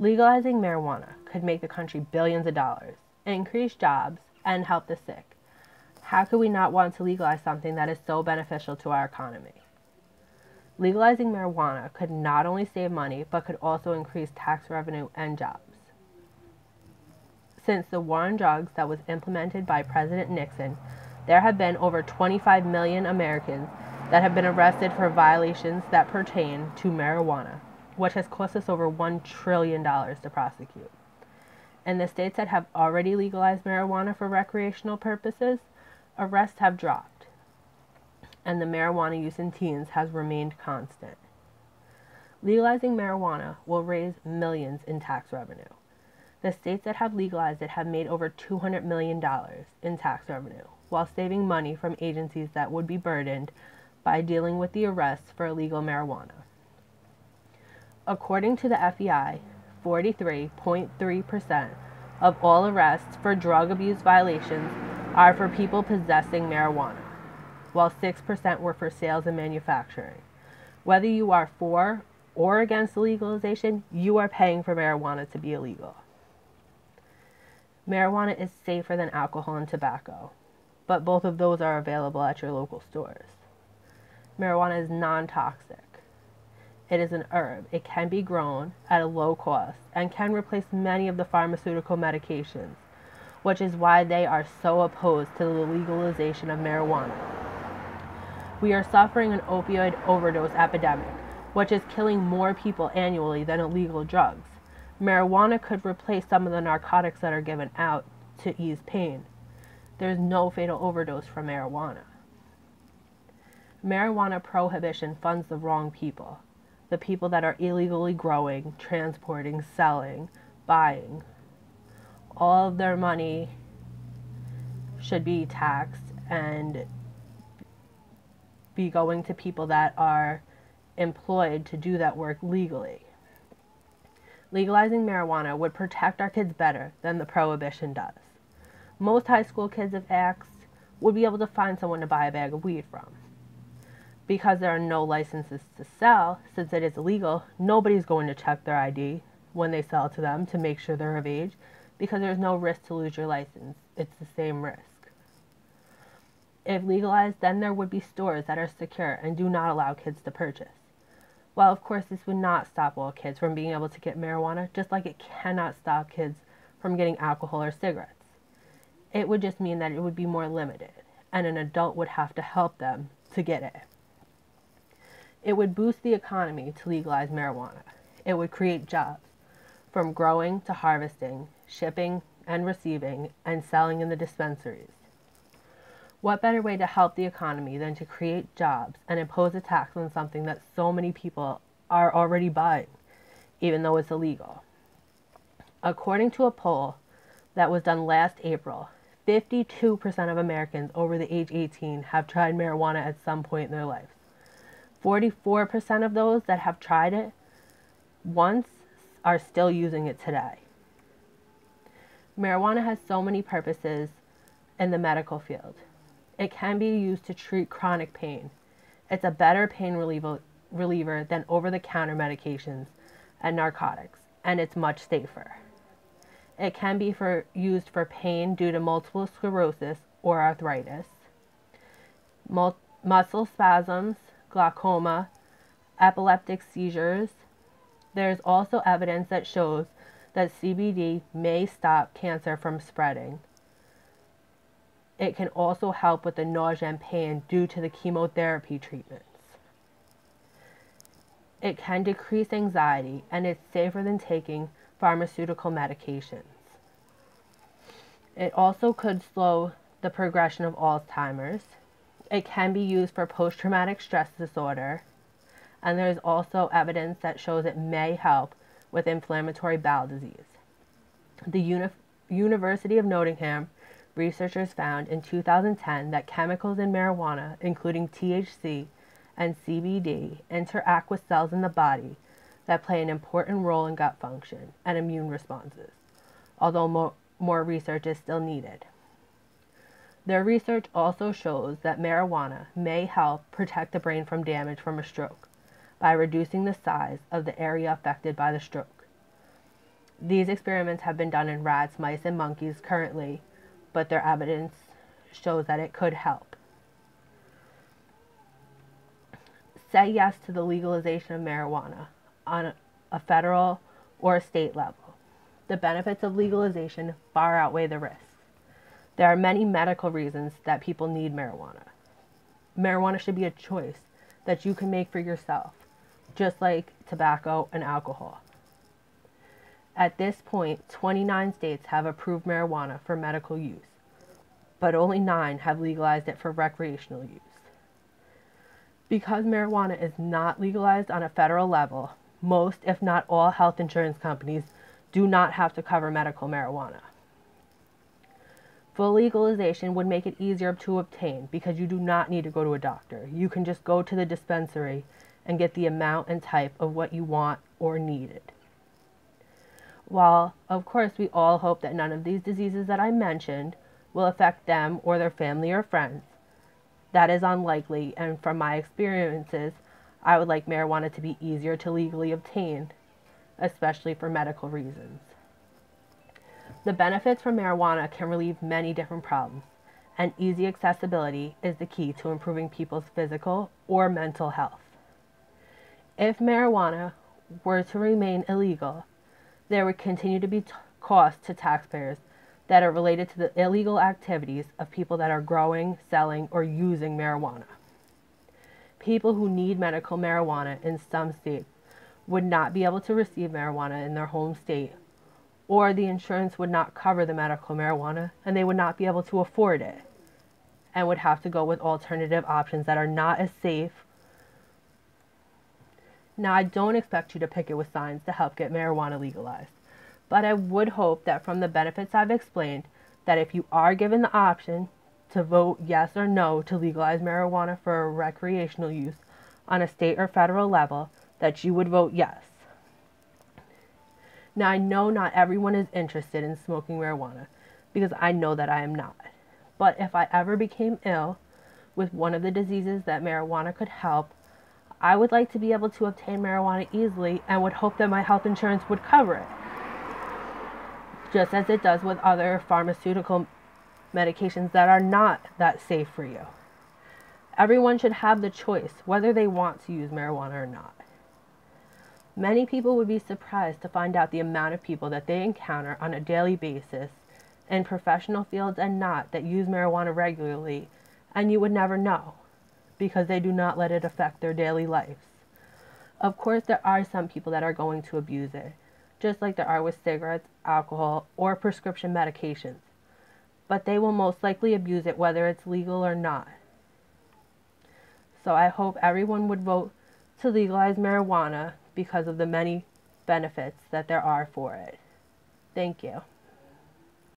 Legalizing marijuana could make the country billions of dollars, increase jobs, and help the sick. How could we not want to legalize something that is so beneficial to our economy? Legalizing marijuana could not only save money, but could also increase tax revenue and jobs. Since the war on drugs that was implemented by President Nixon, there have been over 25 million Americans that have been arrested for violations that pertain to marijuana, which has cost us over $1 trillion to prosecute. In the states that have already legalized marijuana for recreational purposes, arrests have dropped, and the marijuana use in teens has remained constant. Legalizing marijuana will raise millions in tax revenue. The states that have legalized it have made over $200 million in tax revenue, while saving money from agencies that would be burdened by dealing with the arrests for illegal marijuana. According to the FBI, 43.3% of all arrests for drug abuse violations are for people possessing marijuana, while 6% were for sales and manufacturing. Whether you are for or against legalization, you are paying for marijuana to be illegal. Marijuana is safer than alcohol and tobacco, but both of those are available at your local stores. Marijuana is non-toxic. It is an herb. It can be grown at a low cost and can replace many of the pharmaceutical medications, which is why they are so opposed to the legalization of marijuana. We are suffering an opioid overdose epidemic, which is killing more people annually than illegal drugs. Marijuana could replace some of the narcotics that are given out to ease pain. There's no fatal overdose from marijuana. Marijuana prohibition funds the wrong people. The people that are illegally growing, transporting, selling, buying. All of their money should be taxed and be going to people that are employed to do that work legally. Legalizing marijuana would protect our kids better than the prohibition does. Most high school kids, if asked, would be able to find someone to buy a bag of weed from. Because there are no licenses to sell, since it is illegal, nobody's going to check their ID when they sell to them to make sure they're of age, because there's no risk to lose your license. It's the same risk. If legalized, then there would be stores that are secure and do not allow kids to purchase. While of course this would not stop all kids from being able to get marijuana, just like it cannot stop kids from getting alcohol or cigarettes. It would just mean that it would be more limited, and an adult would have to help them to get it. It would boost the economy to legalize marijuana. It would create jobs, from growing to harvesting, shipping and receiving, and selling in the dispensaries. What better way to help the economy than to create jobs and impose a tax on something that so many people are already buying, even though it's illegal? According to a poll that was done last April, 52% of Americans over the age 18 have tried marijuana at some point in their lives. 44% of those that have tried it once are still using it today. Marijuana has so many purposes in the medical field. It can be used to treat chronic pain. It's a better pain reliever than over-the-counter medications and narcotics, and it's much safer. It can be used for pain due to multiple sclerosis or arthritis, muscle spasms, glaucoma, epileptic seizures. There's also evidence that shows that CBD may stop cancer from spreading. It can also help with the nausea and pain due to the chemotherapy treatments. It can decrease anxiety, and it's safer than taking pharmaceutical medications. It also could slow the progression of Alzheimer's. It can be used for post-traumatic stress disorder, and there's also evidence that shows it may help with inflammatory bowel disease. The University of Nottingham researchers found in 2010 that chemicals in marijuana, including THC and CBD, interact with cells in the body that play an important role in gut function and immune responses, although more research is still needed. Their research also shows that marijuana may help protect the brain from damage from a stroke by reducing the size of the area affected by the stroke. These experiments have been done in rats, mice, and monkeys currently, but their evidence shows that it could help. Say yes to the legalization of marijuana on a federal or a state level. The benefits of legalization far outweigh the risks. There are many medical reasons that people need marijuana. Marijuana should be a choice that you can make for yourself, just like tobacco and alcohol. At this point, 29 states have approved marijuana for medical use, but only 9 have legalized it for recreational use. Because marijuana is not legalized on a federal level, most, if not all, health insurance companies do not have to cover medical marijuana. Full legalization would make it easier to obtain because you do not need to go to a doctor. You can just go to the dispensary and get the amount and type of what you want or needed. While, of course, we all hope that none of these diseases that I mentioned will affect them or their family or friends, that is unlikely, and from my experiences, I would like marijuana to be easier to legally obtain, especially for medical reasons. The benefits from marijuana can relieve many different problems, and easy accessibility is the key to improving people's physical or mental health. If marijuana were to remain illegal, there would continue to be costs to taxpayers that are related to the illegal activities of people that are growing, selling, or using marijuana. People who need medical marijuana in some states would not be able to receive marijuana in their home state, or the insurance would not cover the medical marijuana and they would not be able to afford it and would have to go with alternative options that are not as safe. Now, I don't expect you to pick it with science to help get marijuana legalized, but I would hope that from the benefits I've explained, that if you are given the option to vote yes or no to legalize marijuana for recreational use on a state or federal level, that you would vote yes. Now, I know not everyone is interested in smoking marijuana, because I know that I am not. But if I ever became ill with one of the diseases that marijuana could help, I would like to be able to obtain marijuana easily and would hope that my health insurance would cover it, just as it does with other pharmaceutical medications that are not that safe for you. Everyone should have the choice whether they want to use marijuana or not. Many people would be surprised to find out the amount of people that they encounter on a daily basis in professional fields and not that use marijuana regularly, and you would never know because they do not let it affect their daily lives. Of course, there are some people that are going to abuse it, just like there are with cigarettes, alcohol, or prescription medications, but they will most likely abuse it whether it's legal or not. So I hope everyone would vote to legalize marijuana because of the many benefits that there are for it. Thank you.